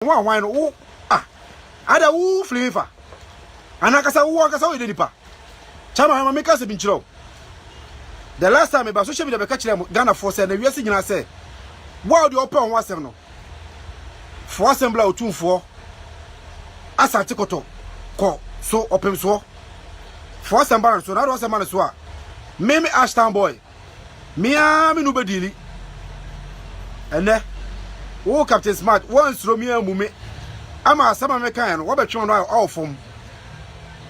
One wine, oh, ada woo flavor. Anakasa woo akasa we nipa. Chama make us been chiro. The last time about social media catch them Ghana force and we see nyina say. Wow the open one seven no. For assembly o 24. Asante koto. Ko so open so. For assembly so na do assembly so a. Me Ashton boy. Me no bedili. Ene wo Captain Smart once Romeo mume ama sama meka no wo betwe no all from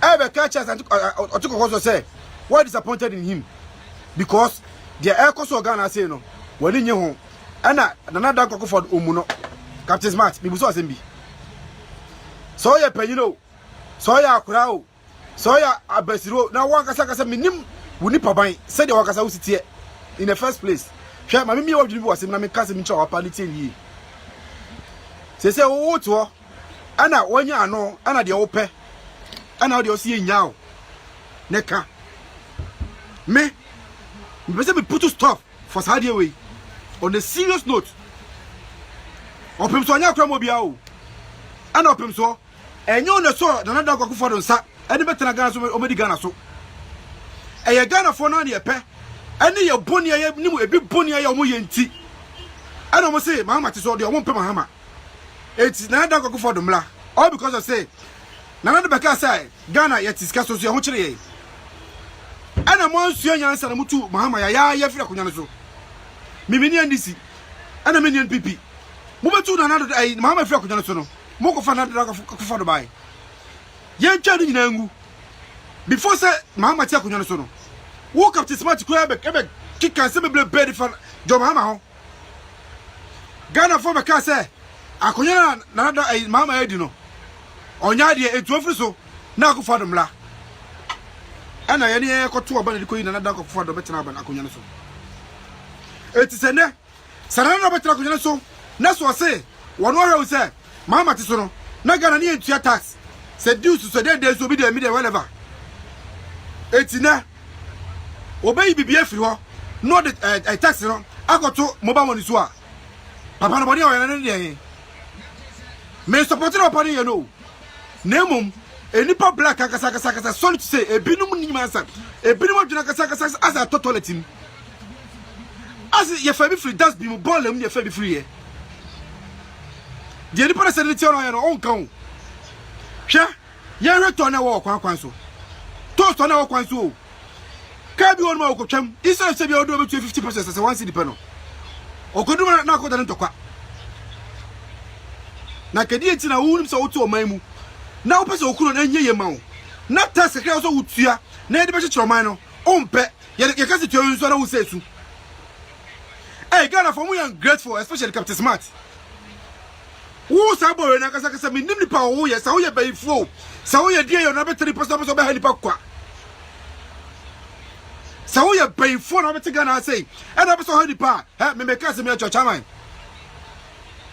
ebe catch us and otuko say what disappointed in him because the air cost Ghana say no wani nye ho ana nana kwa for omu no Captain Smart bibu so asembi so ye panyino so ya akura o so ya abasiro na wan kasa minim woni paban say the wakasa usitie in the first place hwe mami mi wadwini bi wasem na me kasa mi cha wapalite yi se wo to ana wonya ano ana de wo pe ana de osi nyao neka me say me put to stop for Saturday way on a serious note opem so anya kwamo bia o ana opem so enyo ne so na nada kwakufo do nsa ene betena Ghana so omedi Ghana so eye Ghana fo na ne pe ene ye boni ye nimu ebi boni ye omo ye nti ana mo say mama te so de omo pe mahama eti na nada kwakufo do mla all because of say na nada beka say Ghana ye tiska so ye ho kire ye ana mo nsuo nyansa na mutu mahama ya fira kunya so mimini andisi ana meni NPP mo betu na nada ai mahama fira kunya so no mo ko fa nada kwakufo do bai ye ntwa do nyina ngu before say mahama ti akunya so no wo Captain Smart ko ebe kika se beble bed fa jo mahama ho Ghana for beka say akunya na nada ai mahama edi no onya de etu ofri so na akufo do mla ana ye ne ekoto oba na dikoyi na nada akufo do betena ba akunya so eti se ne sarana do betena akunya so na so se wono hwe se mahama ti so no na Ghana ne entua tax se dues so de so bi de mi de whatever eti na obayi bibia firi ho no de tax no akoto mobile money so a papa no body o yana ne de me support no papa ne no nemum enipa black kasa sorry to say ebinum nimansa ebinum adwuna kasa as a toiletim as ye fa bi free das bi mu ball am ye fa bi free ye de nipa na sene ti ono ye no on kan hwa ye return na wo kwan so to na wo kwan so ka bi wonu ma okotwam isa se bi odo be 50% as 1 cedi pe no okodum na akoda ntokwa na kedi enti na wunim se wotu oman mu na wo pese okuno na nye ye ma wo na ta sekre so wutua na ede be chechero man no ompe ye ka se tuo nso na wo sesu Ghana for me am grateful especially Captain Smart wo sabo na kasa me nim nipa wo ye sa wo ye bayifo sa wo ye die yo na be 3% so be ha nipa kwa sa wo ye bayifo na be te Ghana say e na be so ha nipa me me ka se me chocha man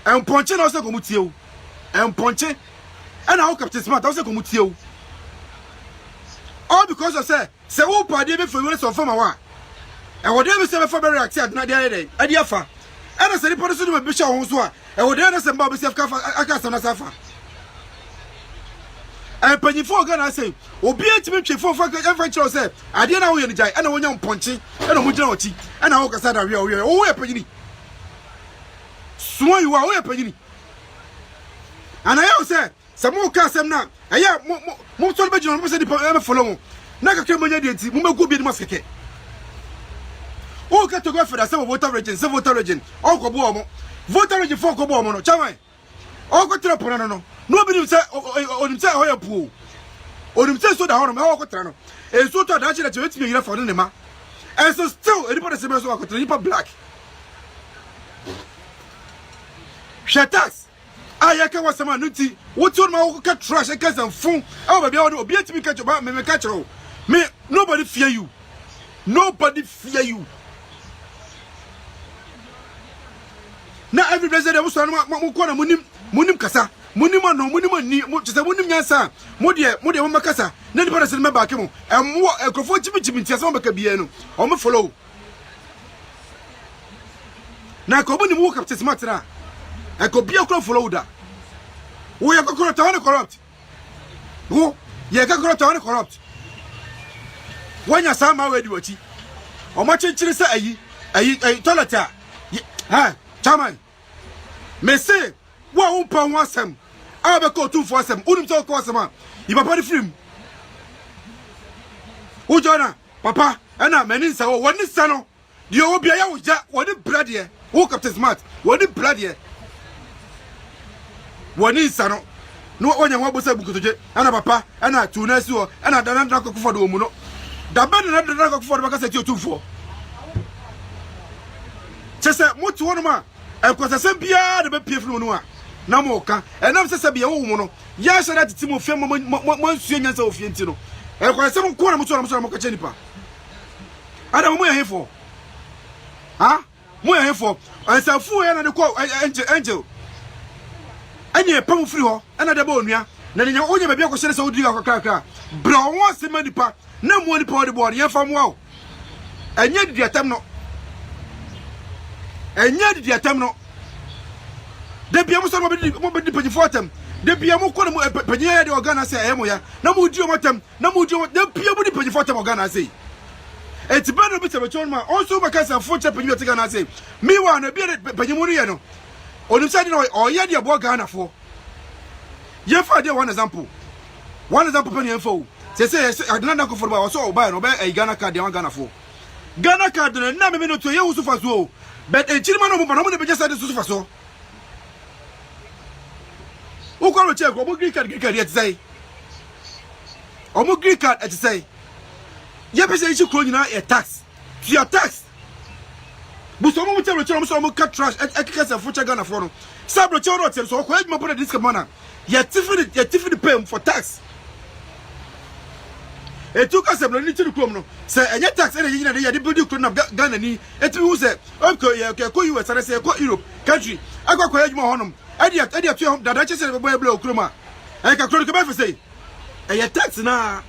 en ponche na so ko mutie wo en ponche and how Captain Smart also come to you. All because of say who party be for you so from wa. And whatever say for very active na the day. Adiafa. And I say the person be bishop ho so a. And whatever say Bob self aka so na safa. And penifo Ghana say obi antime twefo for every say ade na wo ye ni jai and wonya mponche and omo gina ochi and how kasa da we o we panyini. So you are we panyini. And I say Samu kasem na aya mo so be jino mo se di pa follow na ka ke mo nya de nti mo megu bi ni maskeke o ka to go for that some voter region o ko bo mo voter region for ko bo mo no chawan o ko tra pono no no bi ni se onim se hoya pu onim se so da hono me o ko tra no e so to da che da che wetimi yira for no ne ma and so still anybody se me so ko tra nipa black shatas ayaka wasama nti wotu ma wo ka trash ka zanfun e ba bia wo obi atimi ka choba me ka chero me nobody fear you na every blessed dem so mo ko na munim kasa munim ano munim ani mo tse munim nyansa mo de mo makasa na di para se me ba ke mo emwo ekrofo chimi ntia se mo baka bia no o mo follow na ko bo ni mo Captain Smart na e ko bia ko follow da We are corrupt. Who? Ye corrupt. When you saw my way, you watch. Or much in Chile say, toilet. Ha, Chairman. Me say, what pound was him? I'll be called 2 for some. Wouldn't talk was a man. You are body film. Who Jonah, Papa, and I'm an inside. One is son. The old be a jack, what a blood here. Woke up to smart. What a blood here. One is son. No one you want to say because and a papa, and a 2 nurse, and I don't knock for the woman. The band and the knock for the because you're 2 for. Just a much one man, and because I said, be a bit from Noah. Namoka, and I'm said, be a woman. Yes, and that's Timo Femme, one senior of Fientino. And because some corner of Mokachenipa. I don't know here for. Huh? More here for. I said, fool and the quote, angel. And you're pound free, and at the bonia. Then you only be able to say, so do you cracker. Brown wants the money part, no money for the body, and from wow. And yet the attempt no. And yet the attempt no. The Piamus mobile penny for them. The Piamu Penia de Organa say, Emoya, no more do them, no more do the Piamu penny for them Organa say. It's better bit of a children, also because I'm fortunate when you're taking I say, me one a bearded Penimuriano. Or you said, or yet your boy Ghana for. You find one example. One example penny info. They say, I don't know for also buy no a Ghana card, the one Ghana for. Ghana card, and never minute to you for so. But a children of Monopoly just said this for so. Who call a check or Greek card yet say? Or Greek card at say. Yep, say you call a tax. Your tax. But some will tell you some cut trash at a future Ghana for. Sabro Choro, so quite more this commander. Yet Tiffany pay for tax. It took us a little criminal. Say, and yet tax any year, the building couldn't have Ghana. It was a call you as I say, Europe country. I got quite more on them. I did that I just said a boy blow cruma. I can call the say, and yet tax now.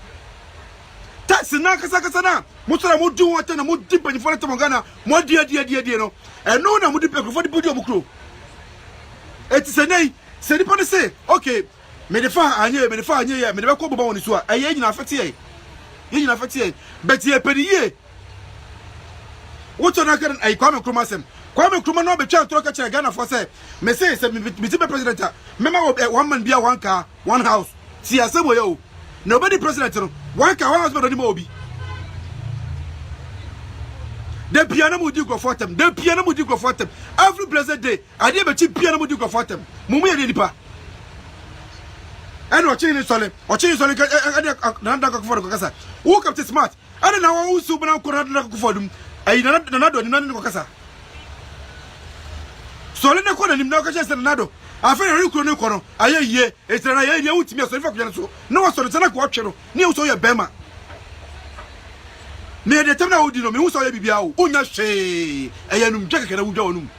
Tax na kasakasana mutara mudu wata na mudi pa nyifana tamangana modi dia no eno na mudi pe for the body omukro eti senei se nipa ne say okay me de fa anye ya me de ko boba woni so a aye nyina afete ye but ye pediye woto na kan ay kwame kroma no be twa to ka kire Ghana for say me say me ti be president me ma one man bia one car one house si asemo yo nobody president no one car one house but no obi the piano mu di go for them every blessed day I dey be chi piano mu di go for them mumu ye nipa and watching sole na nda ko for ko kasa who captain smart and na won su bana ko na ko for dum ay na do ni na ko kasa sole na ko na nim na ko kasa na do afere rikro ne ko no aye ye etra ye ye wutimi so fa ko so na wo so tena ko atwe no ne wo so ye bema me de temna wudi no me wo so ye bibia wo onya hwe eyanum jeka kana wudwa onum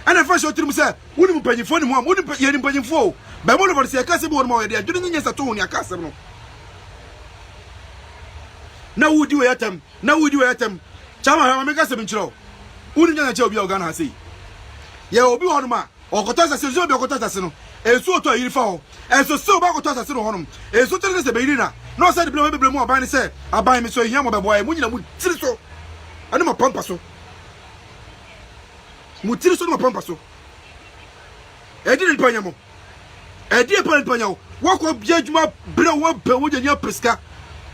ana fa so tirim se woni mu panyifo ne mu am woni ye ni panyifo ba mo no for se kase bi won ma ye de adwene nyenye sa to woni akase no na wudi we yatam chama ha me kase bi nchiro woni nyanya che obi Ghana ha sei ye obi won ma okotasa se zo bi okotasa se no esu oto ayiri fa ho enso se oba okotasa se no honum esu tere se be yiri na no se de beble mu aban se aban mi so hia mo be boy mu nyina mu tiri so ane ma pampa so mu tiri so no pampa so edi ni panya mo edi e panya wo wako bia djuma bre wo be wo nya peska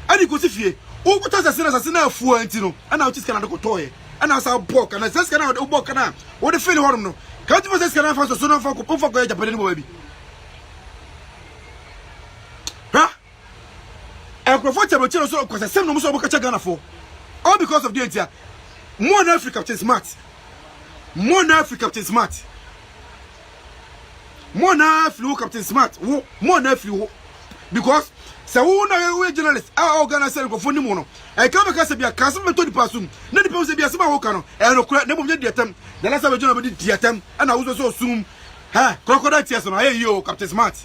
ani ko si fie wo okotasa se na afu anti no ana o tiska na de ko toye ana sa bok ana seska na o bok na wo de feel honum no can't you say can I find so no for Japan baby? Huh? I'm comfortable to so because I send no so Ghana for. All because of the idea. More than Africa is smart. More than Africa is smart. More than Africa is smart. More than Africa because so we journalists our Ghana say go for ni mono. I come because be a castle method person. Na the people say be a small worker no. E no kura na mo dey atem. The last time journal be dey atem and I was so assume ha crocodile tears no aye yo Captain Smart.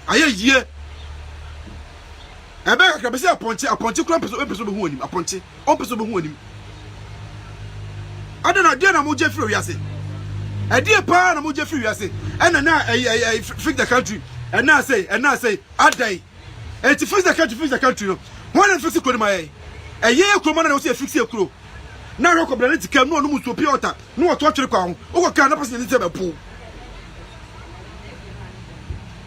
Aye ye. E be ka be say aponche kura person be hu anim aponche. On person be hu anim. Adena dey na mo je free wi ase. a dear pa na mo je free ase and na fix the country and now say a day and to fix the country no one and fix it my a year croma na say fix your crew now rock of the come no mu so piota no to twere kwa ho o ka na person ni se be po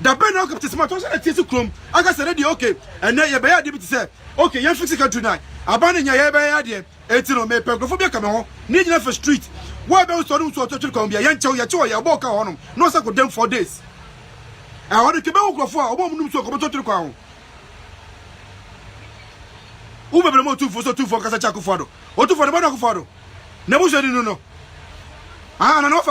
da ben no Captain Smart was at this chrome I got said okay and then you be ade bi say okay you fix the country now abana nya ye be ade eti no me pegrofobia come ho ni gina for street why be so no so twere kwa bia ye nchew ya bo ka ho no say go dem 4 days I want to keep on growing. I want to go to the crown. Who be able to for 2 for Casachaco Fado? Or 2 for the Monaco Fado? Never said no. Ah, no, no.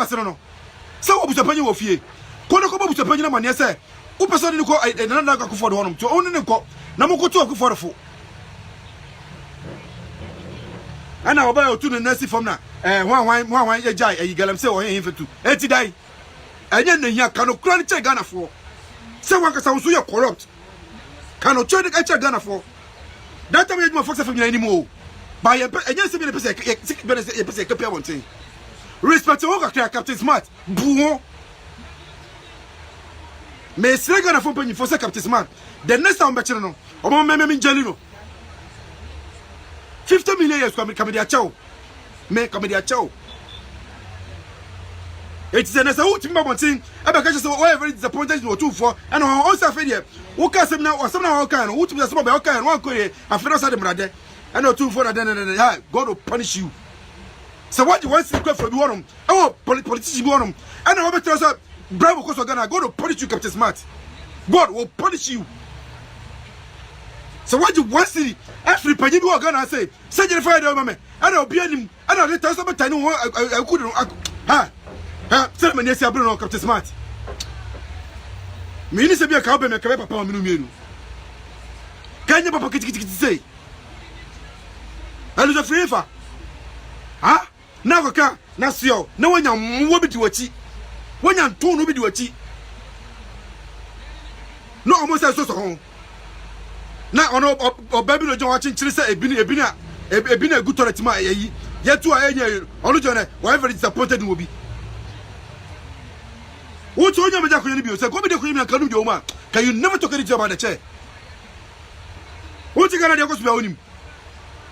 So, what was the penny of ye? Kono was the penny of money, sir. Who person to go another for the home to own and go? Namoko to for the fool. And I'll buy 2 the nurse from now. One, a jay, a galam say, or infant to 80 die. And then the cannot crank Ghana for. Someone can sound so corrupt. Cannot try to get Ghana for. That time you my fox family anymore. By a just a one thing. Respect to Captain Smart. Bouon. May say Ghana for penny for Captain Smart. The next time back no. Omo me Jelino. 50 million years come dia chow. Me come dia chow. It's an assault in Babontin. I because very disappointed or 2 for and on also failure. Who can some now or some now can who to be a small and 1 query and finish at the brother. And no 2 for God will punish you. So what you want to go for the one? Oh, politicians want them. And I will tell us bravo because God will punish you, Captain Smart. God will punish you. So what you want to see? Actually, Pajibu are gonna say, send your fire over me. I don't be him. I don't tell somebody I couldn't. Ha! Tell me, yes, I bring on Captain Smart. Minister be a cowboy, make a papa, Minu. Can you papa say? I lose a favor. Ah, now, Nasio, no one will be to a cheat. When you're 2 will be to a cheat. No, almost as so home. Now, on Babylon, watching Chilisa, a been a good toilet to my yet to a only whatever disappointed will be. What's on your Jacob? So, come to the Queen and Kanu Yoma. Can you never talk about the chair? What's you gonna go to him?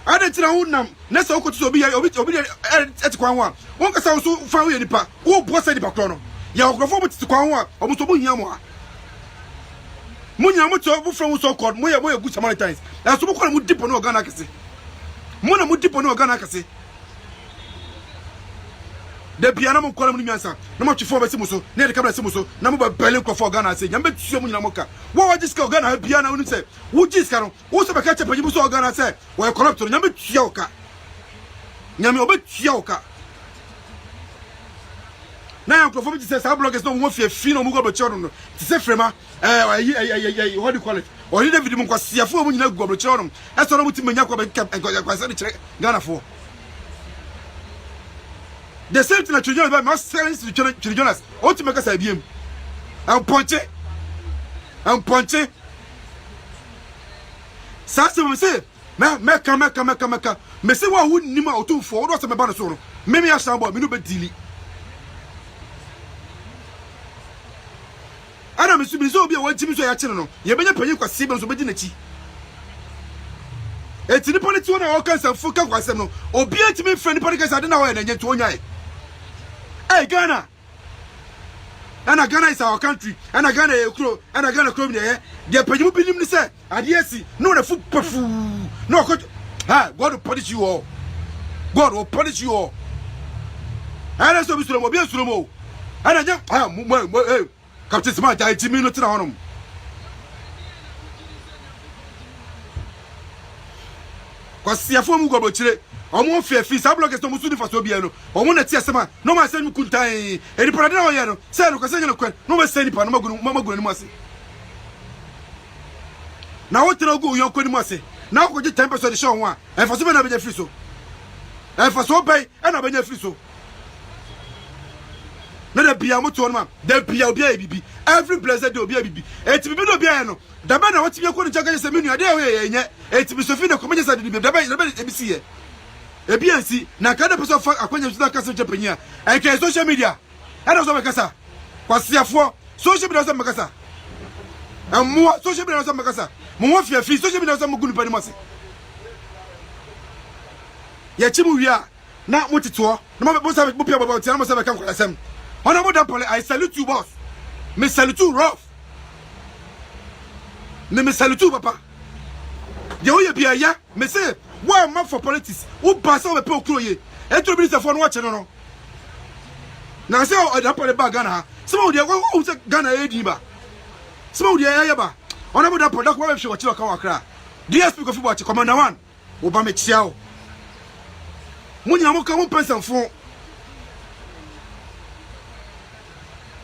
I don't know. Next, I could be obedient at Kwanwa. One can also found any part. Oh, what's the Bacrono? Your performance to Kwanwa, almost a Munyama. Munyama from so called Moya good Samaritans. That's what would dip on Organacasi. Mona would dip on Organacasi. The piano column Miansa, no much for Simuso, near the Cabra Simuso, number Belenco for Ghana, say, Yambe Yamoka. What is called Ghana piano? And say, Wood is Caro, what's a catch up you saw Ghana say, well, corrupt to Yambe Yoka. Yambe Yoka. Now, performance says, our blog is no more fear, Fino Mugo children. To say, Frema, what do you call it? Or you never even was Siafu when you know go children. That's all what you mean, and Ghana for. The same thing that children about must silence to children us. What to make us IBM? I'm punching. Sasa say, Meka. Me say what wouldn't nima or 2 for what's my banner solo. Maybe I shall about me no bet dilly. I don't miss so be a one Jimmy so ya channel. You better pay you for 7 so bedinachi. It's in the politics on all kinds of fuck was no. Or be a me friend politics I don't know and yet to one. Hey Ghana, and Ghana is our country, and Ghana a crow, and Ghana crow there. They pay you believe me say, and yes, no the food no God, God will punish you all. God will punish you all. And I saw Mr. Mobile Sumo, and I just Captain Smart, I Jimmy not on him. Because see a form of go Omo fear fees ablock is no musudi for Sobiano. Omo na tia sema no ma send kuntai. E di parade na yano. Say no kwase no kwen. No ma send pa no mama go ni mo ase. Na wo tira go yon ko ni mo ase. Na ko je 10% de show one. E for so be na be free so. E for so pay e na be free so. Na da bia mo to no ma. Da bia obi a bibi. Every blessed day obi a bibi. E ti bibi no bia no. Da ba na wo ti ko ni chaga se menu ade we yenye. E ti bi so fi na ko me se de bi. Da ba e bi si ye. Ebiansi na kada person fa akwanya so ka so chepenya e ka social media Ana so mekasa. Kwasiafo social media so mekasa. Ammo social media so mekasa. Mo fia fi social media so mo gunu pani mo se. Ya chimu wia na motito na mo sa mo pia baba tia na mo sa beka nkolasem. Ona mo da pole I salute you boss. Me salute you rough. Me salute you papa. Ye oye bia ya me say why am for politics? Who pass over pe okroye? E to minister for no watch no. Na say o da pole ba Ghana. Some of the who say Ghana edi ba. Some of the ya ba. Ona mo da pole da ko we hwe watch ka wakra. DSP ko fi watch commander 1. Wo ba me chia o. Munya mo ka mo person fo.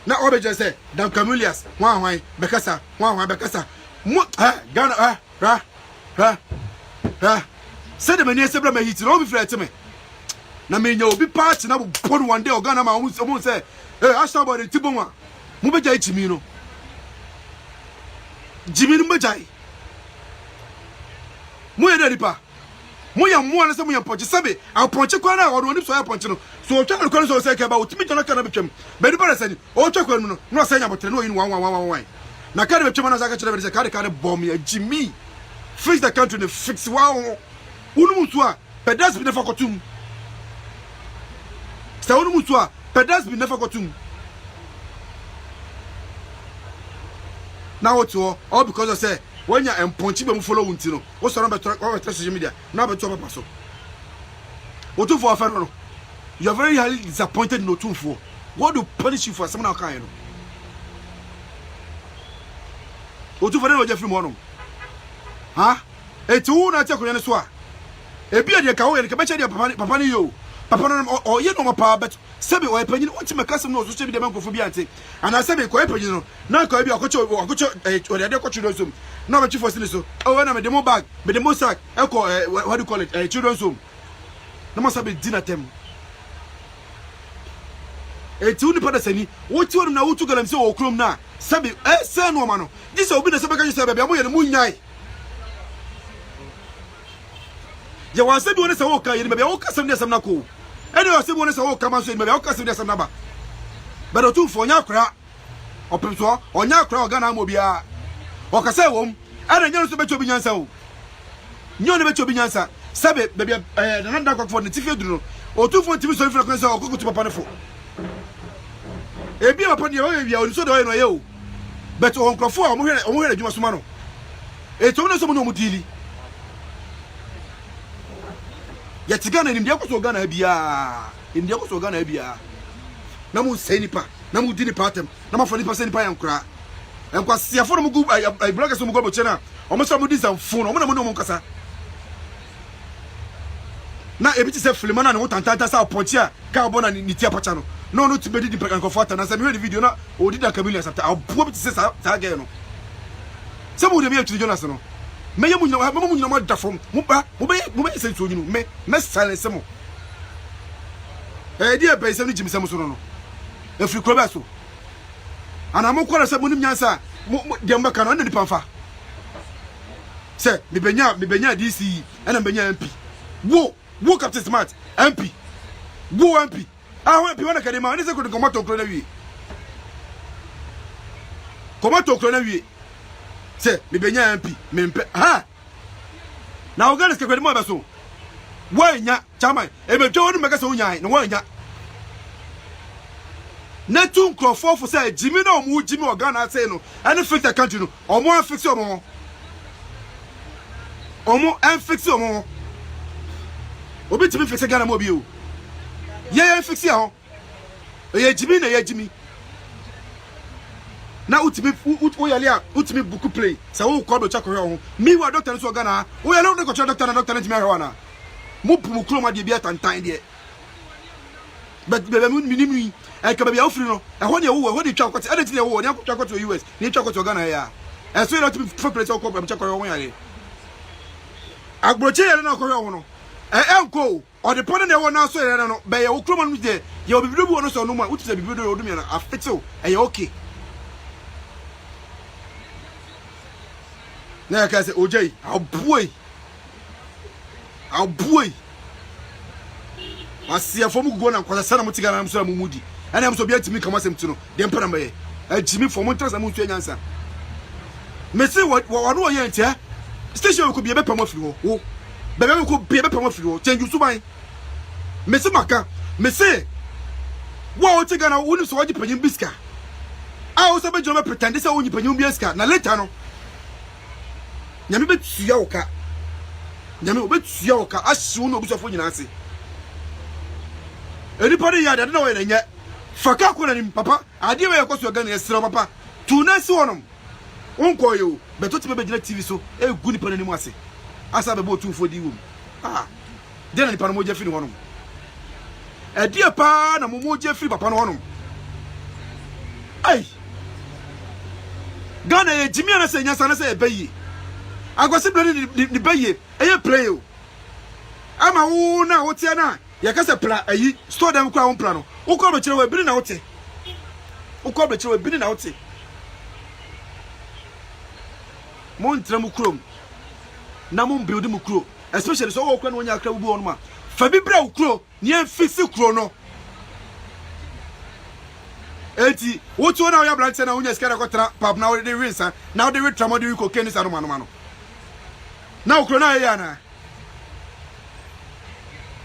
Na obeje say Dan Camillus wan bekasa wan bekasa. Mo Ghana say the many sebra me hit no be free to me. Na me nya obi patch na bon one day Ghana ma won say ashta body tibonwa. Mo beja itimi no. Jimi no beja. Mo ye deripa. Mo ya mo na say mo ya ponche sabe a ponche kwa na odo ni so ya ponche no. So o twa ko so say ke ba otimi jona kana betwem. Be di para say o twa ko no no say nya botre no yin 1 na kare betwem na zaka chere be say kare bomb ya Jimi. Fix the country and fix wow. Unumutua, pedas be never cotum. Saunumutua, pedas be never cotum. Now, all because I say, when you're and punchy them follow Untino, what's around the social media, now but top passo. What for a fellow? You are very highly disappointed no tune for. What do punish you for some kind? What do for them, Jeffrey Mono? Ha? Etu na tia kunya so a. Ebi ade ka wo ye ka beche de papa ni yo. Papa no o ye no ma pa bet. Sebe o epanyin o ti makasem no so che bi de mankofo bi ante. Ana sebe ko epanyin no. Na ko bi akocho o de de kochu no so. Na be chifo sini so. O na me de mo bag, me de mo sack. E ko what do you call it? Children's home. Na mo sabe dinner tem. Etu ni pada sani. Wo ti wonu na wo tu galam se o krom na. Sebe se no ma no. This obi na sebe ka sebe bia mo ye no mu nyai. Ya wase bi wona se wo ka yiri be wo ka sem ne sem na ko ene wase bi wona se wo ka man so yiri be wo ka sem ne sem na ba be do tu fo nya kra opemso onya kra Ghana mo bia o ka se wom ene nya so be chobi nyansa o nyo ne be chobi nyansa sabe be bia na nda kwakfo ne tifi duru o tu fo tifi so ifra kwen se o kokutu papa ne fo e bia papa ne o bia o so de o ye no ye o but o nkrofo o mo hwere adwuma so ma no e to ne so mo no mo dili ya tigana ni ndiako so Ghana bia ndiako so Ghana bia na mu senipa na mu dini patem na ma fani pa senipa yankura enkwa siafo no mu gu ai bloggers mu go bo chena o mo so mu dizam phone o mo na mo nkasa na ebiti se filma na no tantanta sa ponchi a ka bo na ni tia pacha no no ti bedi di pekan fata na se me the video na o di da Camillus after a bo biti se sa ga no se mu de me atiri Jonas no me yamu nyina ma da from mo ba se so nyinu me silence mo dia be se no Jimi se mo so no efri kro ba so ana mo kwara se mo nim nyansa de mbaka no na di pamfa se me benya DC ana benya MP wo Captain Smart MP wo MP MP wana kadema ani se ko de komato kro na wi se me benya MP me mpe ha na ogana se kwede mo ba so wanya chama e me twa wonu meka se wonyan no wanya na tu nkrofo fo se Jimi na omu Jimi ogana se no any fix the country no omo fix omo fix omo obi timi fix Ghana mo bi o ye fix ya ho ye Jimi na ye Jimi na utimi uyale a utimi buku play sa wo ko do chakọ ho mi wa doctor so Ghana uyale no ko doctor na doctor ntimi ahwa na mo pu mu kro ma de bia tantan de but bebe minimi e ka bia ofri no e ho de wo de twa kwate edit de wo ne akwa kwate US ne twa kwate Ghana ya e so ile utimi for place ko chakọ ho yale agbroche yale na ko ho no enko o de pone ne wo na so yale no be ye wo kro ma no de ye obibido bi wo no so no ma utise bibido yo dum ya na afetew e ye okay na ka se ojei abuoi asia fomu go na kwasa sana mutigana mso mumudi and I'm so be to me come as him to know. Then put away. Jimmy for Montas and Mutu answer. Messi, what no yen here? Station could be a better of you. Oh, Baby could be a better of you. Change you to mine. Messi Maka, Messi. What take on wouldn't so what you pay in Bisca. I also bet you pretend this only pay in Bisca. Now later no. Yami bet Sioka. Yami bet Sioka. As soon as you are Nancy. Anybody here that know it yet? Faka kuna papa. I didn't know you gun yesterday, papa. To Nancy on them. Won't call you, but what you be TV so a good penny was. As I have about 2 for the room. Ah, then the Panamoja Fin one. A dear pan, a Momo Jeffrey Papa one. Aye. Ghana, Jimmy and I say, yes, and I say, bay. I got simply the bay, a play. I'm a own now, what's your Yakasa plan, a store them crown plano. Who call the children been out? Who call the children been out? Montramukrum. Namum building mukro, especially so when you are crowd on ma. Fabi Brow crow, near Fixi chrono. Eti, what's one of your blacks and only Scaracotra, pub now they rinse, now they will tramody cocaine Sanomano. Now Cronaiana.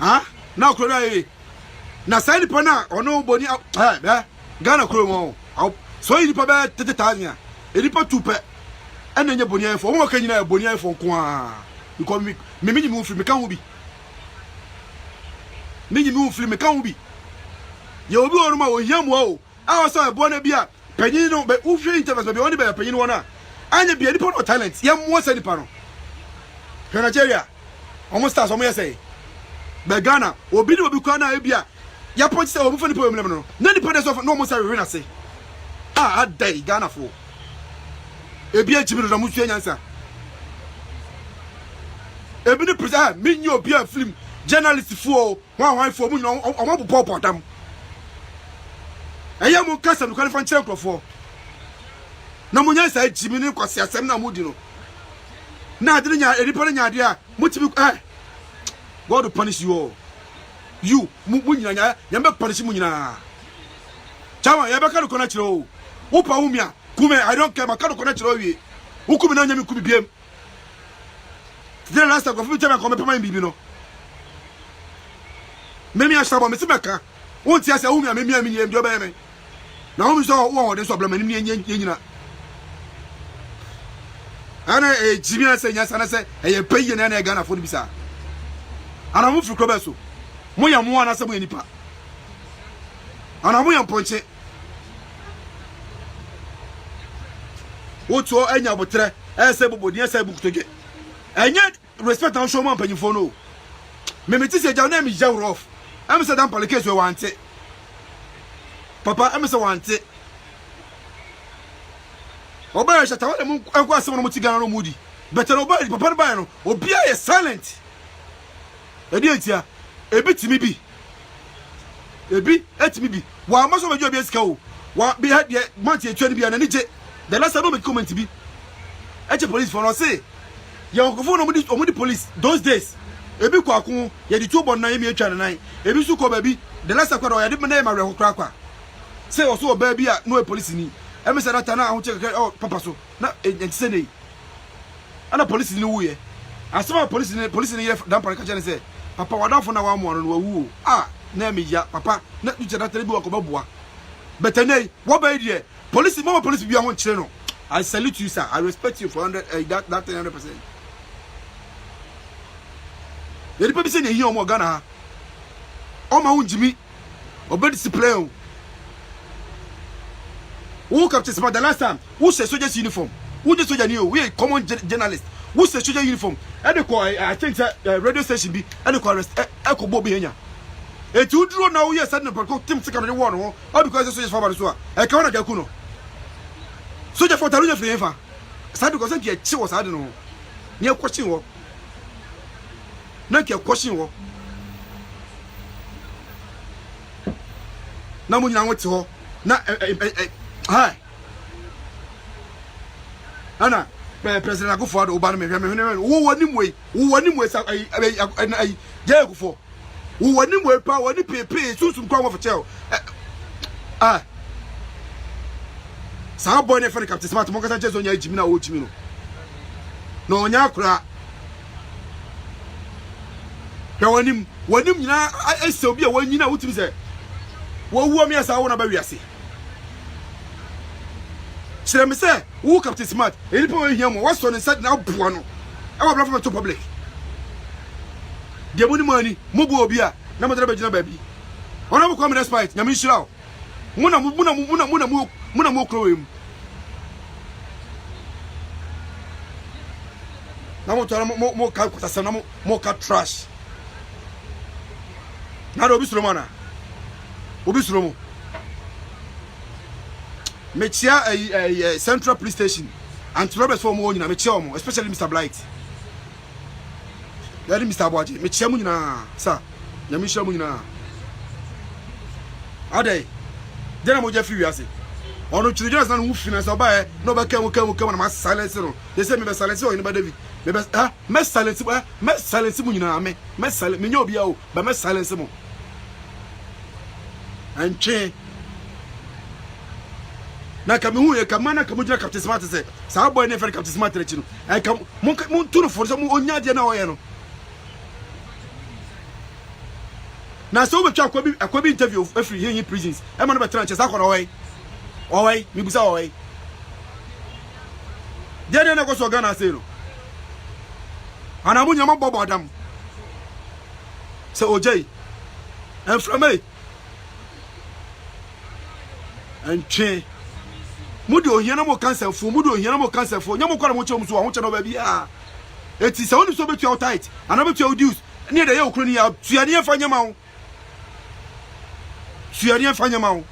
Ah, now Cronai. Now Sally Pana or nobody out. Ghana Cromo. So you papa Titania. Edipa tupe. And then your bonia for what can you have bonia for qua? You call me minimum from Mecambi. Minimum from Mecambi. You'll be on my young woe. I was a bonabia, Penino, but who should interest be only by a penina? And be a depot of talents, young was any pano. Nigeria, almost as I say. Begana, or Bido Bucana Abia, Yapots over for the problem. None depends of no more arena say. Ah, day, Ghana for. Ebia Jimmy Ramusian answer. Ebony present, mean your beer film, journalist for 1 wife for moon on one pop at them. I am on Castle to California Chamber for. No one said Jimmy Nicos, Samna Mudino. Now, didn't you a reporting idea? Much God to punish you all. You, Munya, Yamba punish Munya. Chama, Yabaka connect you. Upa Umia. Kume, I don't care. I can't connect to you. Who come in and could be BM? Then last time, I come up my bibino. Maybe I saw Miss Mecca. Once I said, oh, maybe I'm in your baby. Now we saw one of the supplement in Yena. And I, Jimmy, I say, yes, and I say, I pay you and I gonna for the visa. And I move to Cobasso. Moya Moana Samuanipa. And I'm going to point it. What's all any about tre? I say, but yes, I book to get. And yet, respect and show my penny for no. Maybe this is your name is Joe Roff. I'm Saddam Palicas, you want it. Papa, I'm so want it. Obey, I shall him, I was someone with Tigano Moody. Better obey, Papa Bano, or be a silent. A dear, a bit to me be. A bit, let me be. While most of your best go, what be had yet, Monty 20 be an energy. The last time I comment to be at the police for us say, young phone on the police those days. A big quackoo, you had the 2 9 channel 9. A bit so baby, the last time I didn't name my cracker. Say also a baby, no police in me. I miss that I will check out Papa so not and Sunday. And a police in the way. I saw a police in the year Dampa and said, Papa, what down for now one and woo. Ah, name me, ya, Papa, not to that terrible Cobabua. But today, what by dear? Police, more police be on channel. I salute you, sir. I respect you for that 100%. The people saying here more Ghana. Oh my own Jimmy. Obey discipline. Who captured the last time? Who said soldier's uniform? Who the soldier knew? We are common journalists. Who said soldier uniform? And the call, I think that radio station be and the call Echo Bobby here. A 2 draw now, yes, and the Tim secondary one, or because the soldiers for Barasua. I can't get Kuno. Soldier for Taluja Flavor. Sad because I she was, I don't know. Near question war. Not your question war. Now, when I went to her, not hi. Anna, President, I go for the Obama. Who want him way? Who want him with a jail for? Who want him with power? Any pay, soon some crime of a child. ah sa boy ne fa Captain Smart mo kasa chezo nya jimi na wo jimi no no nya akura ya wanim nyina ese obi a wanyina wutimi se wo wuo me asa wo na ba wiase kire me se wo Captain Smart eni pa wo hia mo wo so ne said na boa no e wa platform to public de muni mani mo bo obi a na mo dra ba gina ba bi ona mo come respite nyame shirawo muna mo krowem na mo tora mo ka kutasa na mo ka trash na do obi Solomon obi Solomon me chia Central Police Station and Robert for mo nyina me chia mo especially Mr. Blight daddy Mr. Abuaje me chia mo nyina sa nyame shira mo nyina adai dena mo je fi wiase ono chirija san wu finance oba no ba kan na ma silence no they say me be silence o ni ba David me be me silence mu nyina me silence me nyo bia o ba me silence mo anche na ka me hu e ka mana ka mo jira Captain Smart say sa boy ne fer Captain Smart rechi no e ka mo tunu for so mo onya de na o ye no na so be twa akwabi interview every here prisons e ma no be tranche sa kono owai mi busa owai de na ko so Ghana say no ana munya mabbo bodam se ojei en frame en che mudi ohiana mo cancer fo nyamo kwara mo chom so ho che no ba bia eti se woni so betu out tight ana betu reduce ne de ye okro ni ya tuane fa nyama wo tuane fa nyama wo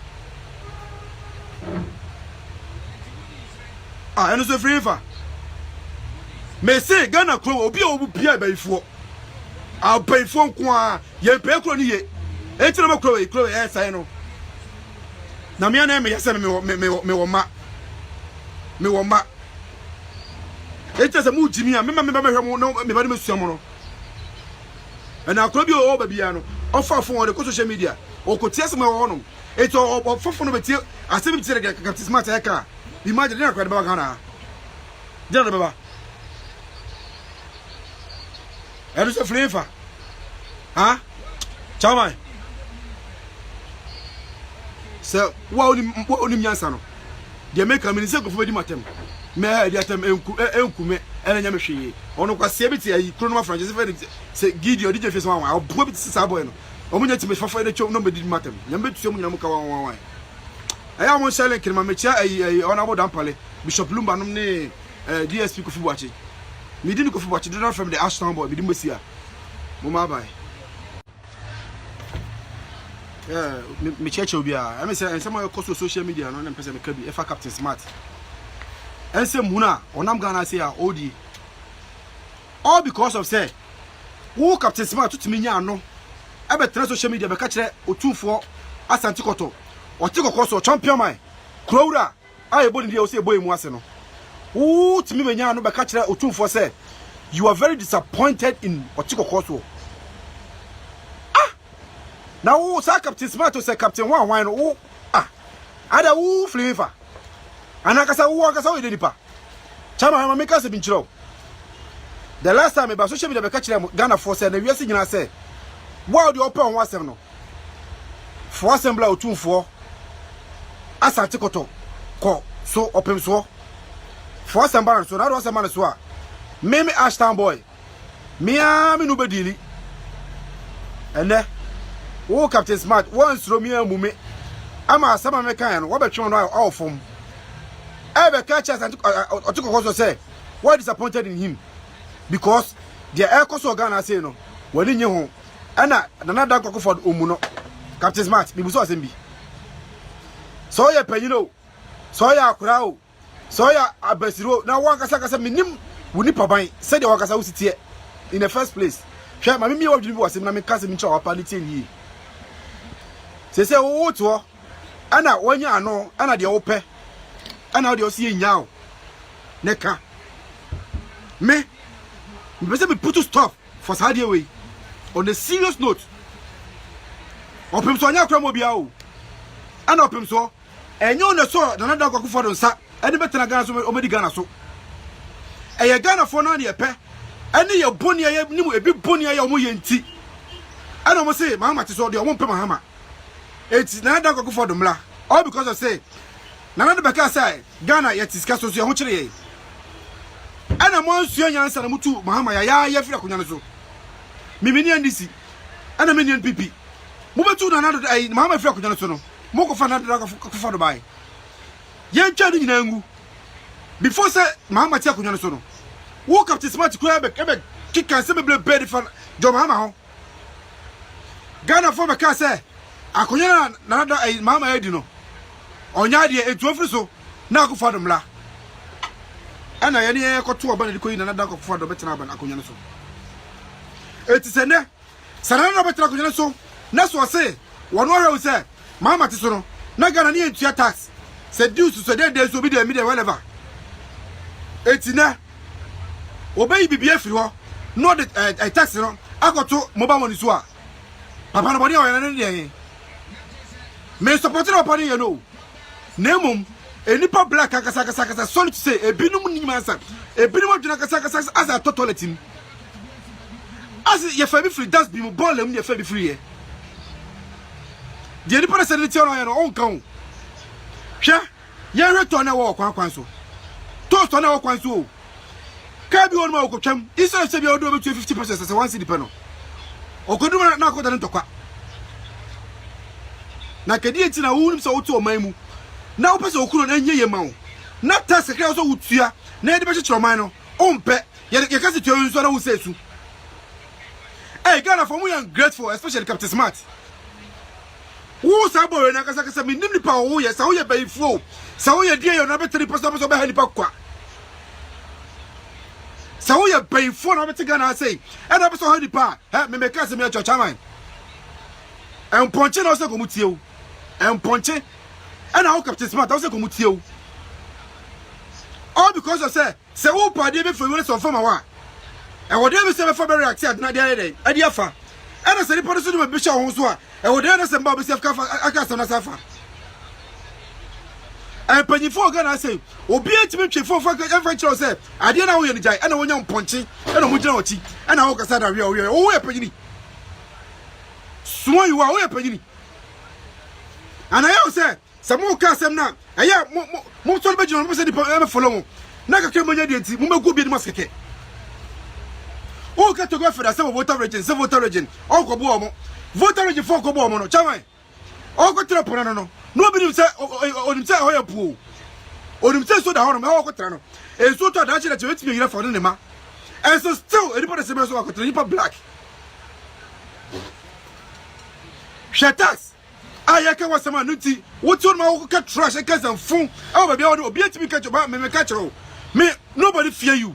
ah eno so free fa me say Ghana kro obi obu bia baifo a baifo nko a ye pe kro ni ye enti na me kro e sai no na me na me yese me wo ma enti se mu jimi a me hwe mo no me ba me suamo no na kro bi o ba bia no ofa fo de ko social media o ko tie se me wo no enti o fofo no betie asem bi tere Captain Smart e ka imagine na kwa de ba Ghana jana de baba ero so flavor ha chama so wa oni nyansa no de make am ni se ko fo di matem me ha di atem enkume ene nya me hweye ono kwase bi ti ayi kronoma franchise se Gideon DJ face wan wa bo bi ti sa boy no omunya ti me fafo de chom no me di matem nya me tuo munya mu ka wan aya mo shale kirma me chia ayi ona bo dampale Bishop Lumba no ne DSP Kofi Boachi me di Kofi Boachi donor from the Ashton boy me di Mosia mo ma bai me cheche obi a me say ensem ko social media no na pese me ka bi efa Captain Smart ensem huna onam Ghana say a odi all because of say who Captain Smart to me nya no e be tra social media be ka kire otumfo Asante Koto otikoko so champion man Crowra ayebo ndi o say boy mu ase no who to me nya no be ka kire otumfo say you are very disappointed in otikoko so now who say Captain Smart to say Captain one no ada who flavor anakasa who akasa we nipa chama ma make us bin chiro the last time about social media be ka kire Ghana force na wiase nyina say wow the open one asem no for assembly otumfo Asante Koto ko so open so for assembly so na do assembly so a me Ashton boy me no bedili ene wo Captain Smart once Romeo mume ama sama me kan no wo betwe no all from ebe catch us and otukoko say what disappointed in him because the air cost Ghana say no wani nye ho ana nana kokko for omu no Captain Smart bi buso asem bi so ye panyino so ya akura o so ya abasiro na wan kasa minim woni paban say the wan kasa usitie in the first place hwe ma me wadwini bi wasem na me kasa mi cha wapa ni tie se wo to ana wanya ano ana de wo pe ana de o si nyao neka me say me put to stop for Saturday way on a serious note opem so anya kra mo bia o ana opem so enyo ne so na da akofo do nsa ene betena Ghana so o medi Ghana so eye Ghana fo na ne pe ene ye boni ye nimu ebi boni ye o mo ye nti ana mo say Mahama te so de o mo pe Mahama eti na da akofo do mla all because of say na da beka say Ghana ye tiska so so ho kire ye ana mo nsuo nyansa na mutu Mahama ya fira kunya so mimini ndisi ana meni NPP mo betu na Mahama fira kunya so no mo ko fa na da akofo do bai ye twa ni nyina ngu before say Mahama tia kunya so no wo Captain Smart ko ebe kika se beble bed fa jo Mahama ho Ghana for beka say akonya na da Mahama edi no onya de etu ofri so na akofo do mla ana ye ne ko to oba na ko yi na da akofo do betena ban akonya so eti se ne sana na betena akonya so na so say wono hwe say Mahama te so no na Ghana ne entua tax se dues so de so bi de mi de whatever eti na obey bibia firi ho no the tax no akoto mobile money so a papa no body o yana ne de me support no papa ne no nemum enipa black akasa sorry to say ebinum nimansa ebinum adwuna akasa as a toilet him as ye fa bi free that's be mo ball am ye fa bi free ye de enipa na say ti ono ye no on kan hwe ye return na wo kwan so to na wo kwan so ka bi won ma ko twam isa se bi odo be 50% say 1 cedi pe no okoduma na akoda ntokwa na kedi enti na wunim so wotu o man mu na wo pese okuro na nye ye ma wo na ta sekre so wutua na yede be kyekyere man no ompe ye ka se tuo nso na wo sesu Ghana for me am grateful especially Captain Smart wo sa boy na kasa mi nim nipa wo ye sa wo ye bayifu sa wo ye die yo na be 3% so be ha nipa kwa sa wo ye bayifu na be te Ghana say e na be so ha nipa me me ka se me cho chairman en ponche na o se ko mutie wo en ponche and how Captain Smart also come to you. All because of say who party be for you so from wa. And whatever say for react na the other day. Adiafa. And I say the person be bishop ho so a. And whatever say Bob self aka na safa. And penifo Ghana say obi etimi twefo for eventually say ade na wo ye ni jai and wonya mponche and mo gina ochi and how kasa da we o ye panyini. Sumo you are we panyini. And I say Samu ka sem na eya mo so be jino mo se di follow mo na ka ke mo nya di enti mo magu bi di maskeke o ka to go for da some voter region o ko bo mo voter region for ko bo mo no chaman o ko tra pono no no bi nim se onim se ho ya pu onim se so da ho no o ko tra no e so to da chi da che wetimi yira for ne ma and so still anybody say so ko tra nipa black shatas ayaka wasama nuti what on my trash and fun oh baby obi etimi catch ba me catch me nobody fear you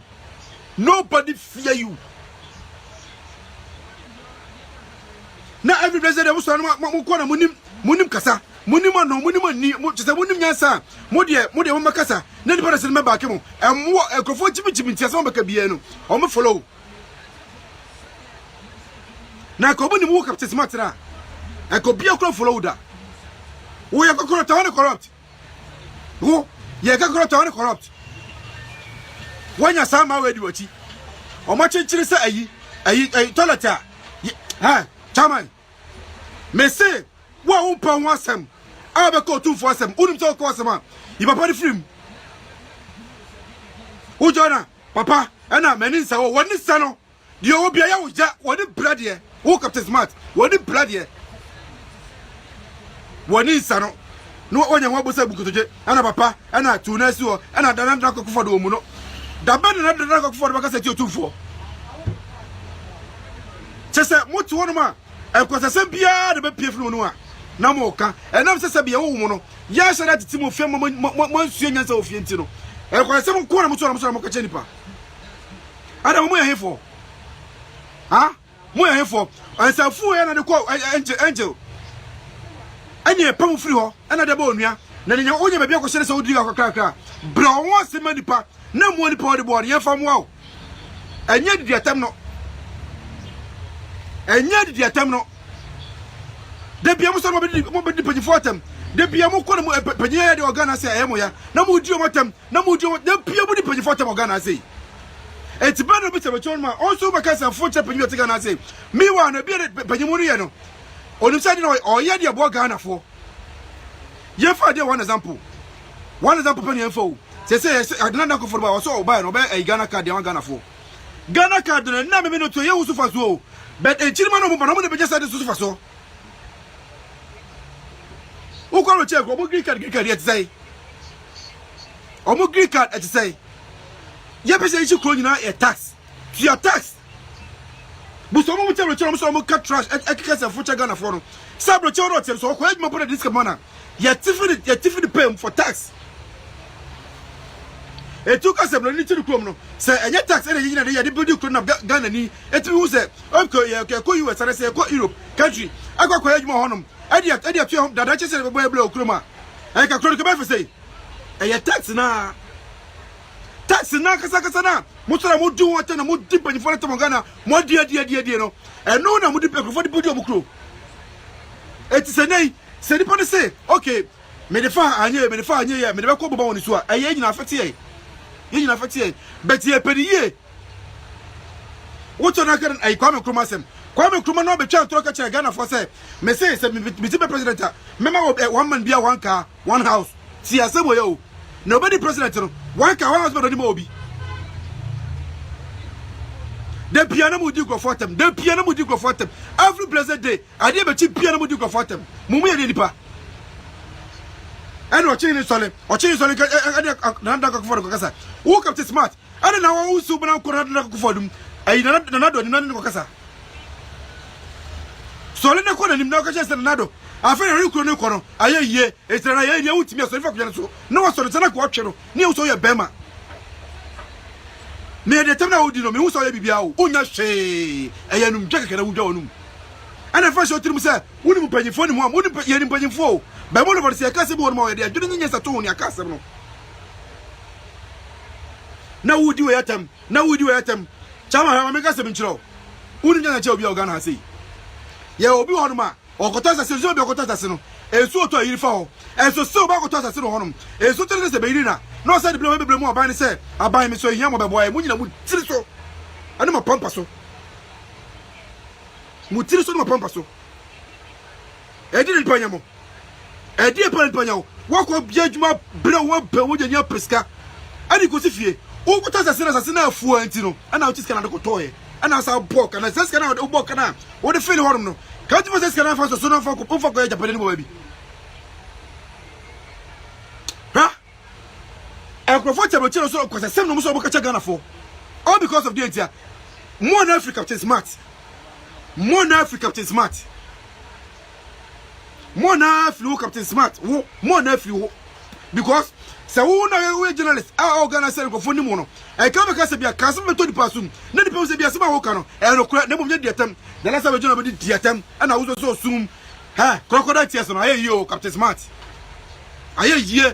now every day they was mo ko na munim kasa munim no munim ni mo tse munim nyansa mo de mo kasa na ni person me back mo emwo ekrofo chimi ntia se mo baka bie no o mo follow na ko bo ni mo Captain Smart na e ko bia ko follow da wo ye ko corrupt wo ye ka corrupt wanya sama we di wachi o ma chenchiri se ayi toilet ha chairman me say wa umpa ho asem a be ko tu fo asem unim so ko asem a yi papa di film wo jona papa ana mani nsa wo woni sa no de o bia ya wo ja woni blood ye wo Captain Smart woni blood ye woni nsa no no onya ho bosa bukutoje ana papa ana tuna si ho ana dana ko fodo omu no da ben na dana ko fodo baka se ti otufo chese motu wono ma e ko sese bia de be pie funu no a na mo ka e nam sese bia wo mu no ya sha na titi mo fe mo nsuo nyansa ofie nti no e ko sese mo ko na mo so mo ka che nipa ada mo ya hefo ha mo ya hefo ansa fu ya na de ko angel anye pam free ho ana de ba onua na nya onye ba bia ko hyere se odi akakaka bra won se manipa na mo nipa odi bo ye fam wa anye didi atam no de bia mo so mo be di panyifo atam de bia mo ko na panyaya de Ghana say ayemo ya na mo di o matam na mo di o de bia mo di panyi fotam Ghana say eti ba no bi se beton ma also ba kasa fo che panyi te Ghana say me wa na bia panyi mo ye no onu say no o ye de bo Ghana fo ye fa de one example panyi enfo say adana ko for ba so o ba no ba Ghana card de Ghana fo Ghana card na me no to ye wusu fa so but en chirima no mo ba no mo de be just say so fa so who call check omo green card yet say omo green card et say ye be say you kro nyina e tax to your tax bu so mo tell you so mo cut trash e keke say future Ghana for no sabro che no tell so ko edma put this mana ye tifini pay for tax e took us no ni tiri krom no say enye tax e nyina de ye de build kro na Ghana ni e tiri hu say okay ko US say ko Europe country akwa edma honom Edia tu dada che se be boy blow kroma e ka kro ke be fe say e tax na kasa na mo sora mo du won na mo di panyi for to Ghana mo di no e no na mo di pe for di body o mo kro e ti se nei se di pa say okay me de fa anye ya me de be ko boba woni so a e nyina afeti e but ye pediye wo to na kan ai kwame kroma sem Kwame Nkrumah no be twa troka che Ghana for say me say me be president mema one man bia one car one house si asemo yo nobody president no one car one house be no obi de piano mu di go for them every blessed day ade be chi piano mu di go for them mumu ye nipa and o chini sole ade na nda ko for ko kasa wo captain smart ade na wo su bana ko na ko for dum ai na do ni na ko kasa sole ne ko na nim na ka chese na do afa re kuro ne ko no aye etira ye ye wutimi so fa ko so no wo sole tana ko atwe no ne wo so ye bema me de temna wodi no me wo so ye bibia wo onya hwe eye num dwa kekere wudwa wonum ana fa so tirim se woni mu panyifo ni mu am woni ye ni panyifo ba mo lo bor se ka se bo mo ye de adwene nyenye sa to woni aka asem no na wudi we yatam chama ha me ka se binchiro woni nya na che obi Ghana sei ye obi honuma okota se obi okota se no ensu oto ayirifa ho enso se obi okota se no honum ensu tere se be yirina no se de ble mu aban se aban mi so hia mo be boy mu nyina mu tiri so ane ma pampa so mu tiri so no pampa so edi ni panyamo edi panyamo wako biadwuma bre wo be wo nya peska ani ko se fie o kota se na afu anti no ana o tiska na de ko toye ana sa bok ana se na o bok na o de feel horum no ka ti se na fa so no fa ko fa ko ya japade ni bo bi ha e ko fo table chiro so ko se sem no so boka cha Ghana for all because of the idea more na Africa is smart more na Africa is smart more na Africa captain smart more na Africa because se wo na we journalist a Ghana se ko fo ni mo no e ka be ka se bia ka se meto di pasum na di pe se bia se ma wo ka no e no kura na mo nya dietam the last time journal be dietam ana wo so sum ha crocodile tears no aye yo captain smart aye ye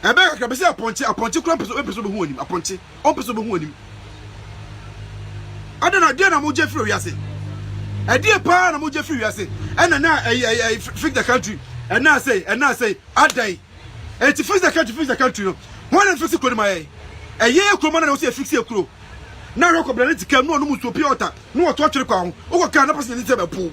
e be ka be se aponche kura peso be hu onim aponche on peso be hu onim adana dia na mo je free wiase e dia pa na mo je free wiase e na fix the country and now say adai and to fix the country no one and fix ko my e ye ko man na say fix e kuro na ro ko bla tika no mu so piota no to twere kwa ho o ko ka na person ni se be pu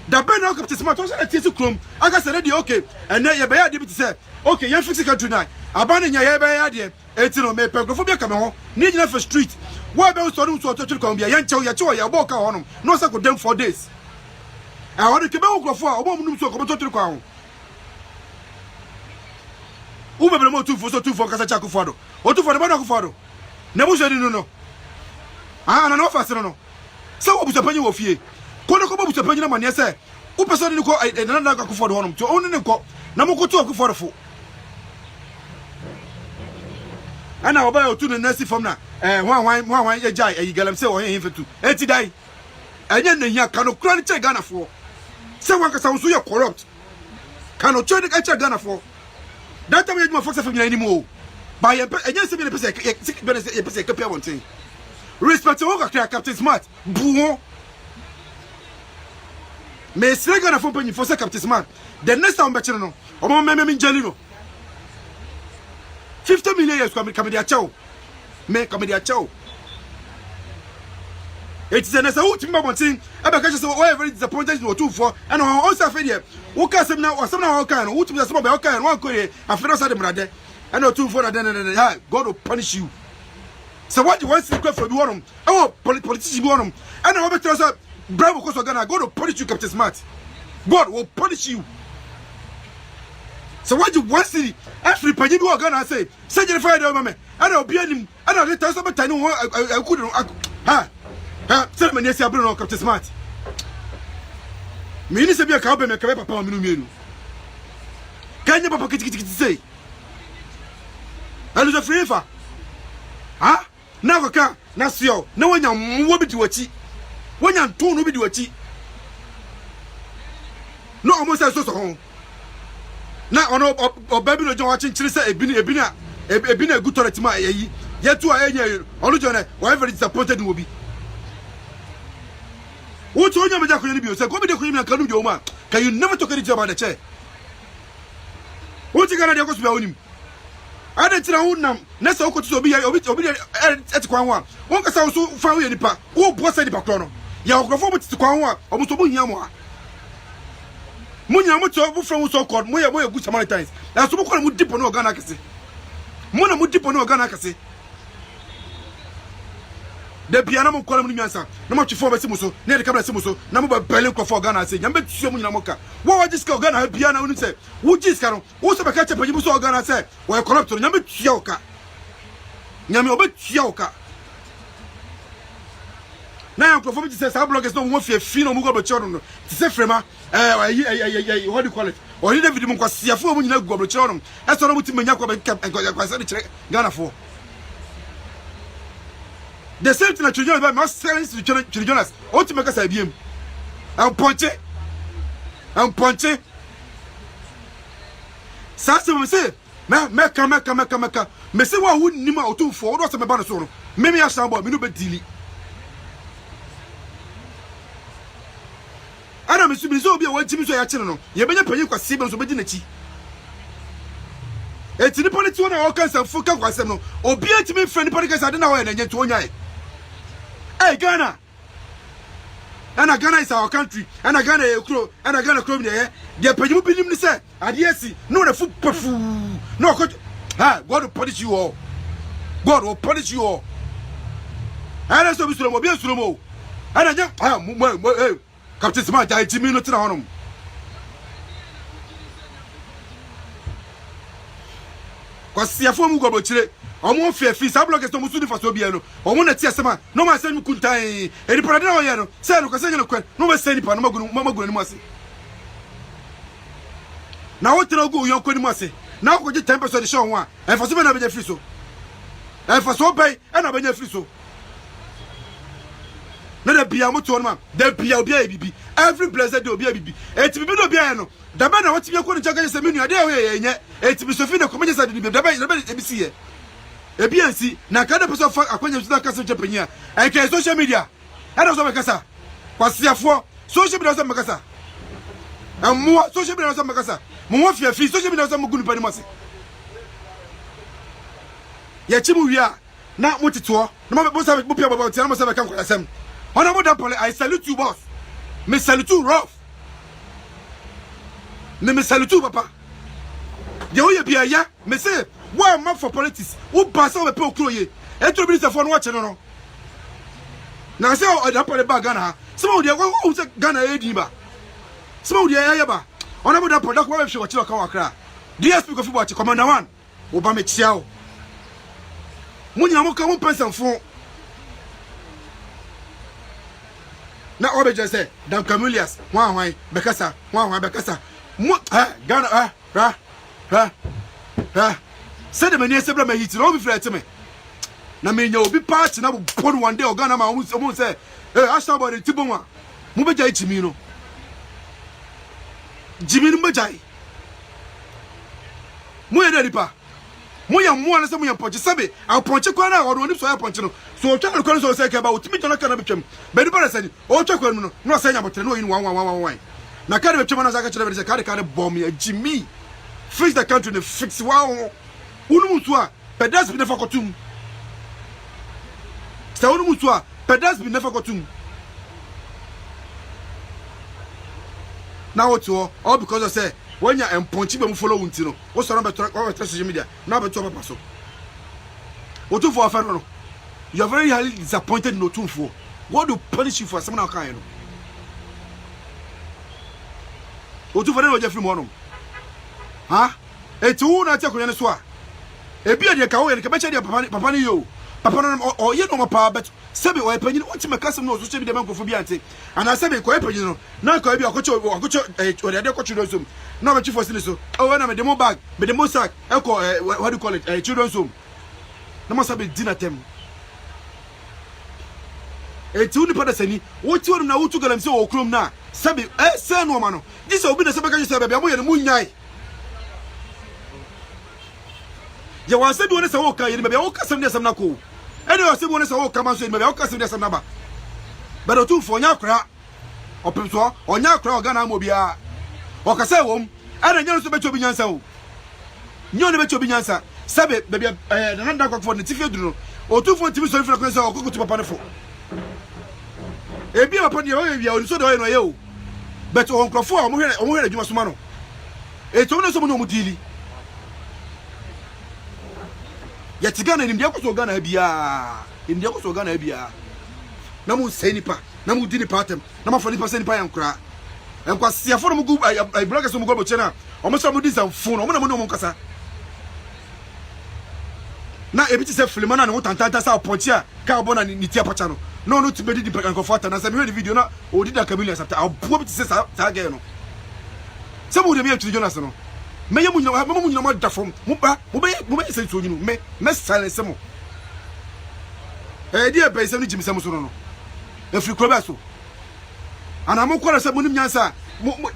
da ben no captain smart o say tie kuro aka say ready okay and na ye be ya de bi say okay ye fix country na abane nya ye be ya de eti no me pegofobia ka me ho ni nyina for street wo be so no so twere kwa bia ye nchew ye chew ye bo ka ho no no say go dem 4 days I want to be a crofo, a woman so come to crown. Who be more 2 for Casachaco Fado, or 2 for the Monaco Fado. Never said no. Ah, no, fast no. So, what's the penny of ye? Kono was a penny man, yes, sir. Who person you call another for home to own and call Namoko to for a fool. And I'll buy 2 the nurse from now. One, a jay, a galam say or him for 2. 80 die. And then you cannot credit Ghana for. Someone can sound so corrupt. Cannot try to catch Ghana for. That time you don't focus on anymore. By a yes, a person, one thing. Respect to all Captain Smart. Bouon. me sire Ghana for penny for Captain Smart. The next time Bachelor, or Mamma Jelino. 50 million years coming their chow. Make come their chow. It's an ultimate thing. Because so very disappointed or 2 for and also failure. Who can some now or some now can who to the small can one could have finished at the brother. And no 2 for then God will punish you. So what you want to go for one? Oh, politicians want them. And I tell us, Bravo Coast Ghana, God will punish you, Captain Smart. God will punish you. So what you want to see? Actually, Pajibu are gonna say, send your fire, mamma. I don't be him. I don't let us about time. I couldn't. Ha! Tell me, yes, I bring on Captain Smart. Minister be a cowboy, make a papa, Minu. Can you papa say? I was a favor. Ha? Now I can't. Nasio. No one will be to a cheat. When you're two, no be to a cheat. No, almost as so home. Now, on Babylon, watching Chilisa, a good toilet to my yet to a only whatever disappointed will be. What's on your medical abuse? Go to the criminal Kaluma. Can you never talk anything about the chair? What's you gonna do about him? I didn't know now. Next, I could be at Kwanwa. One can also found any part. Oh, boss, the Pacrono. Yago to Kwanwa, almost a Munyama. Munyama from so called Moya good Samaritans. That's what we dip on Ganakasi. Mona would dip on Ganakasi. The piano column Miansa, no much for Simuso, near the Cabra Simuso, number Beluco for Ghana, say, Yambe Sumunyamoka. What was this girl Ghana piano and say, Would this canoe? What's a catch up you saw Ghana say, well, corrupt to Yambe Yoka. Yamobet Yoka. Now, performance says, our blog is not one for a fino Mugo children. To say, Frema, what do you call it? Or you never even see a fool when you go to children. That's all what Manyako and got Ghana for. The same thing that children about must sell to children as ultimate as I be him. I'm punching. Sasa say, Meka. Me say what wouldn't nima or 2 for what's my banner solo. Maybe I shall be no bit dilly. I don't miss so be a white Jimmy so I channel. You better pay you for 7 so bedinachi. It's in the politics on all kinds of fuck was no. Or be to me friend politics I don't know and yet to one eye. Hey Ghana. And Ghana is our country. And Ghana a crow. And Ghana crow there. They pay you be him to say. And yes, no the foot perfu. No God will punish you all. God will punish you all. And I saw Mr. Mobile Sumo. And I just Captain Smart, I Jimmy not on him. Because the form go chile. I won't fear fees. I block no Musuni for Sobiano. I want to tell some. No, my son couldn't tie. Any Pradano, say, no, no, no, say, Mamma Gunimasi. Now, what to go, young Kunimasi? Now, go get 10% of the show one. And for 7 of the friso. And for so pay, and I'll be a friso. Let it be a motor, there be a baby. Every blessed will be a baby. It's be no piano. The man wants to be a good jugger is a million a day, yet it's Sofina comedians at the ABC. A BNC, Nakada person for acquaintance with Castle Japan. I can social media. And also Macassa. What's there for? Social media Macassa. And more social media Macassa. More fear free social media good Panimasi. Yachimu, we are not what it was. No matter what about Tiamas, I can't call them. Honorable I salute you, boss. Me salute you, rough. Me salute you, papa. The way you be a ya, me say, one month for politics. Who pass over people cloye? And to be the phone watching, no. Now I say, oh, the upper bag Ghana. Some of the who's a Ghana Ediba. Some of the Ayaba. Honorable that product, why should you come across? Dear speak of what you commander one. Obama Chiao. Munyamoka won't pass some phone. Now, all just say, Dam Camulias, one Becassa, Ghana, Said the man, yes, I'm going to be flat to me. Now, may you be parched and I will put one day or Ghana, I won't say, I saw about the Tibuma, Mubajai Jimino. Jimino Bajai. Moya Dadipa. Moya Moana, some of your punches, Sabi, I'll punch a corner or one if I punch you. So tell the colonel say about me to not become. But the said, oh, Chaco, no saying about no in 1. Na carry betwema na zaka chele be carry bomb ya Jimmy. Fix the country ne fix wa unu mutu a pedas bi nefa kotum. Sa unu mutu a pedas bi nefa kotum. Now what all because I say when you emponchi be mu follow unti no. Wo so na be social media. Na be to papa so. Otu for afan no. You are very highly disappointed in Otu for. God will punish you for some now kind. Otu for no Jeffrey Mono. Ha? Etu na tia kunya so a. Ebi ade ka wo ye ka be che de papa ni yo. Papa no o ye no pa bet. Sebe o epanyin o ti meka sem no so che bi de man kofo bi ante. Ana sebe ko epanyin no. Na ko bi akocho o de ade ko children's home. Na be chi for sin so. O na me demo bag, me demo sack. E ko what do you call it? Children's home. Na mo sabe dinner tem. Etu ni pada sani. Wo ti wonu na wo tu galam se o krom na. Sebe se no ma no. This obi na sebe ka sebe bia mo ye no munyai. Ya wa se bi woni se wo ka ye ni bia wo ka sem de sem na ko. Ene o se bi woni se wo ka ma so ye bia wo ka sem de sem na ba. But Otu for nya kra. Opemso onya kra oga na mo bia. O ka se wom. Ana nya so be chobi nyansa o. Nyo ne be chobi nyansa. Sebe bia na nda kwa ne tife duro. Otu for tibi so ifra ko se o ko papa ne fo. Ebi papa ne o bia o so de o no ye o. But on krofo a mo hwere adwuma so ma no. Eto ne so mo no mo dili. Ya tigana ni ndia ko so Ghana bia. Ndia ko so Ghana bia. Na mu se nipa, na mu di nipa atem, na ma fo nipa se nipa yankura. Enkwa siafo no mu gu ai bloggers mo go bo chena. Omo so mo di sam phone, omo na mo no mo kasa. Na ebi ti se filma na no tantanta sa ponchi a ka obo na ni tia pacha no. No to be di ko fata na se me video na o di da Chameleon sabta. Abo bi ti se sa ga no. Se mo de me atu Jonas no. Me ye mu nyina mo da fom. Mo be se tu nyinu me silence mo. Di e be se ni jimisem so no. Efri kroba so. Ana mo kwara se mo nim nyansa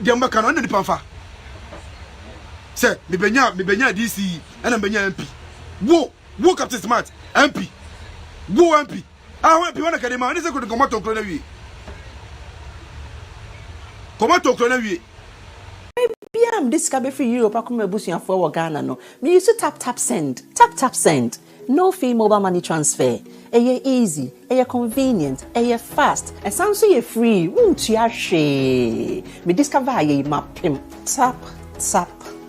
de mbaka no nipa mfa. Se me benya DC ana benya MP. Wo Captain Smart MP. Wo MP. MP wana kadema ni se ko komato kro na wi. Komato kro na wi. Biam this ka be free Europe akoma ebusuafo wo Ghana no. Me use tap send. Tap send. No fee mobile money transfer. Eye easy, eye convenient, eye fast. And sound so ye free. Won't you she? Me discover ye mapim. Tap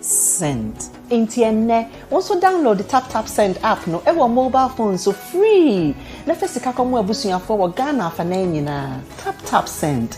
send. Intienne. Also download the tap send app no. Ewo mobile phone so free. Na first ka komo ebusuafo wo Ghana fa na nyina. Tap send.